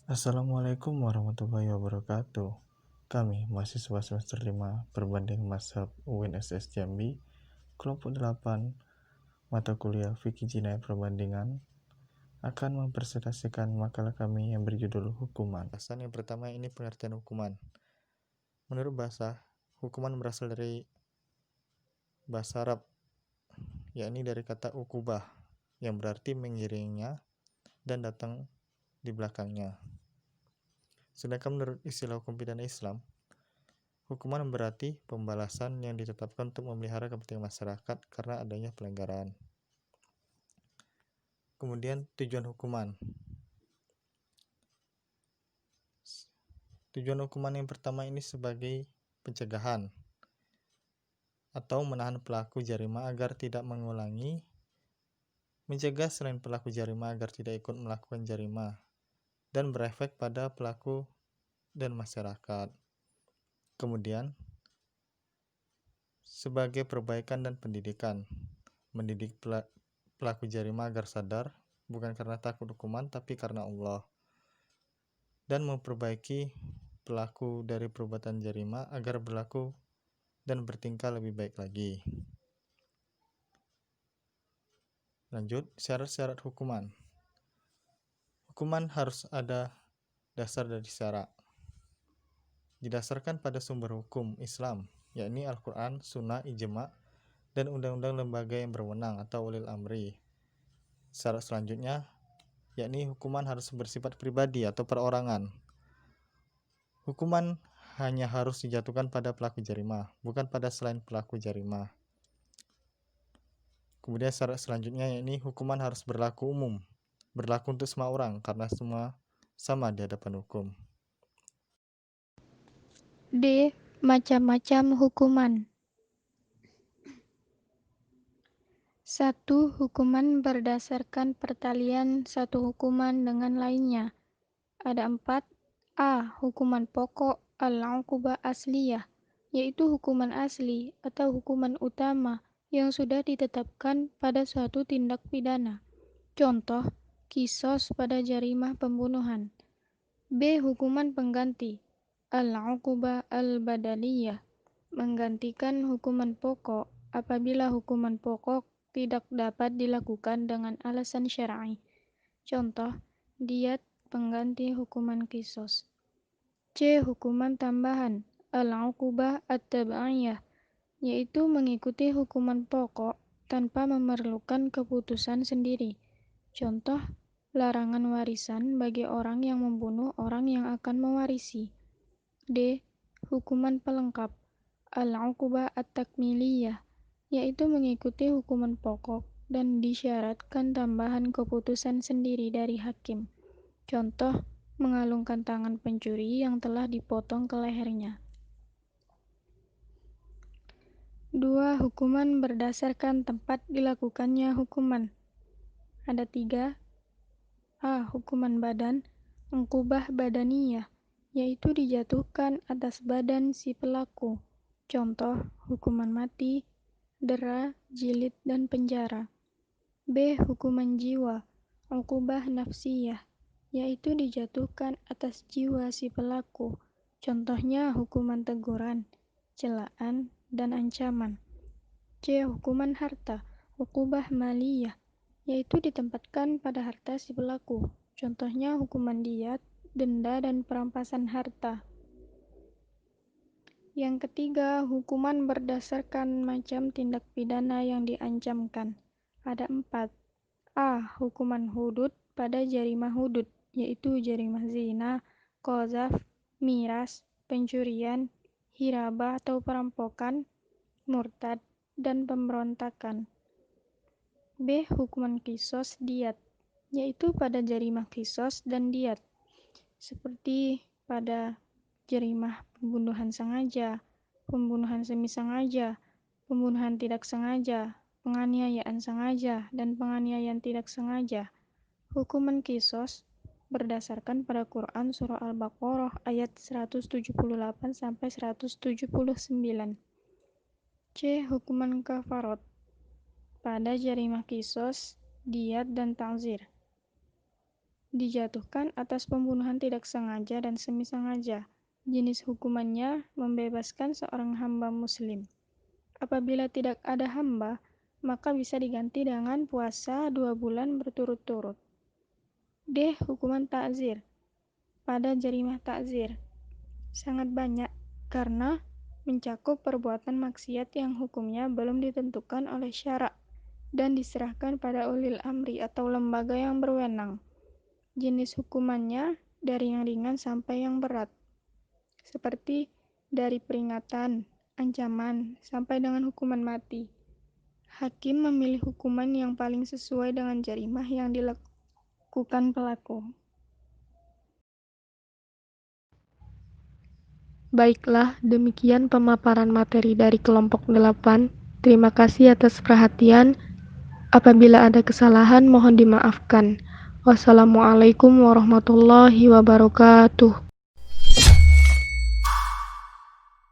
Assalamualaikum warahmatullahi wabarakatuh. Kami, mahasiswa semester 5 berbanding mazhab UNSS Jambi, kelompok 8, mata kuliah Fikih Jinayah Perbandingan, akan mempresentasikan makalah kami yang berjudul Hukuman. Bahasan yang pertama ini pengertian hukuman. Menurut bahasa, hukuman berasal dari bahasa Arab, yakni dari kata ukubah, yang berarti mengiringinya dan datang di belakangnya. Sedangkan menurut istilah hukum pidana Islam, hukuman berarti pembalasan yang ditetapkan untuk memelihara kepentingan masyarakat karena adanya pelanggaran. Kemudian tujuan hukuman. Tujuan hukuman yang pertama ini sebagai pencegahan atau menahan pelaku jarima agar tidak mengulangi, mencegah selain pelaku jarima agar tidak ikut melakukan jarima, dan berefek pada pelaku dan masyarakat. Kemudian, sebagai perbaikan dan pendidikan, mendidik pelaku jarima agar sadar, bukan karena takut hukuman tapi karena Allah, dan memperbaiki pelaku dari perbuatan jarima agar berlaku dan bertingkah lebih baik lagi. Lanjut, syarat-syarat hukuman. Hukuman harus ada dasar dari syarat. Didasarkan pada sumber hukum Islam, yakni Al-Quran, Sunnah, Ijma', dan undang-undang lembaga yang berwenang atau ulil amri. Syarat selanjutnya, yakni hukuman harus bersifat pribadi atau perorangan. Hukuman hanya harus dijatuhkan pada pelaku jarima, bukan pada selain pelaku jarima. Kemudian syarat selanjutnya yakni hukuman harus berlaku umum, berlaku untuk semua orang karena semua sama di hadapan hukum. D. Macam-macam hukuman. 1. Hukuman berdasarkan pertalian satu hukuman dengan lainnya. Ada 4. A. Hukuman pokok al-uqubah asliyah, yaitu hukuman asli atau hukuman utama yang sudah ditetapkan pada suatu tindak pidana. Contoh, kisos pada jarimah pembunuhan. B. Hukuman pengganti al-uqubah al-badaliyah, menggantikan hukuman pokok apabila hukuman pokok tidak dapat dilakukan dengan alasan syar'i. Contoh, diat pengganti hukuman kisos. C. Hukuman tambahan al-uqubah at-tab'iyah, yaitu mengikuti hukuman pokok tanpa memerlukan keputusan sendiri. Contoh, larangan warisan bagi orang yang membunuh orang yang akan mewarisi. D. Hukuman pelengkap al-uqubah at-takmiliyah, yaitu mengikuti hukuman pokok dan disyaratkan tambahan keputusan sendiri dari hakim. Contoh, mengalungkan tangan pencuri yang telah dipotong ke lehernya. 2. Hukuman berdasarkan tempat dilakukannya hukuman. Ada 3. A. Hukuman badan, uqubah badaniyah, yaitu dijatuhkan atas badan si pelaku. Contoh, hukuman mati, dera, jilid, dan penjara. B. Hukuman jiwa, uqubah nafsiyah, yaitu dijatuhkan atas jiwa si pelaku. Contohnya hukuman teguran, celaan, dan ancaman. C. Hukuman harta, uqubah maliyah, yaitu ditempatkan pada harta si pelaku. Contohnya hukuman diat, denda, dan perampasan harta. Yang ketiga, hukuman berdasarkan macam tindak pidana yang diancamkan. Ada 4. A. Hukuman hudud pada jarimah hudud, yaitu jarimah zina, qazaf, miras, pencurian, hirabah atau perampokan, murtad, dan pemberontakan. B. Hukuman kisos diat, yaitu pada jarimah kisos dan diat, seperti pada jarimah pembunuhan sengaja, pembunuhan semi sengaja, pembunuhan tidak sengaja, penganiayaan sengaja, dan penganiayaan tidak sengaja. Hukuman kisos berdasarkan pada Quran Surah Al-Baqarah ayat 178-179. C. Hukuman kafarot pada jarimah kisos, diat, dan ta'zir. dijatuhkan atas pembunuhan tidak sengaja dan semi sengaja. Jenis hukumannya membebaskan seorang hamba muslim. Apabila tidak ada hamba, maka bisa diganti dengan puasa 2 bulan berturut-turut. D. Hukuman ta'zir. Pada jarimah ta'zir sangat banyak karena mencakup perbuatan maksiat yang hukumnya belum ditentukan oleh syara dan diserahkan pada ulil amri atau lembaga yang berwenang. Jenis hukumannya dari yang ringan sampai yang berat, seperti dari peringatan, ancaman, sampai dengan hukuman mati. Hakim memilih hukuman yang paling sesuai dengan jarimah yang dilakukan pelaku. Baiklah, demikian pemaparan materi dari kelompok 8. Terima kasih atas perhatian. Apabila ada kesalahan, mohon dimaafkan. Wassalamualaikum warahmatullahi wabarakatuh.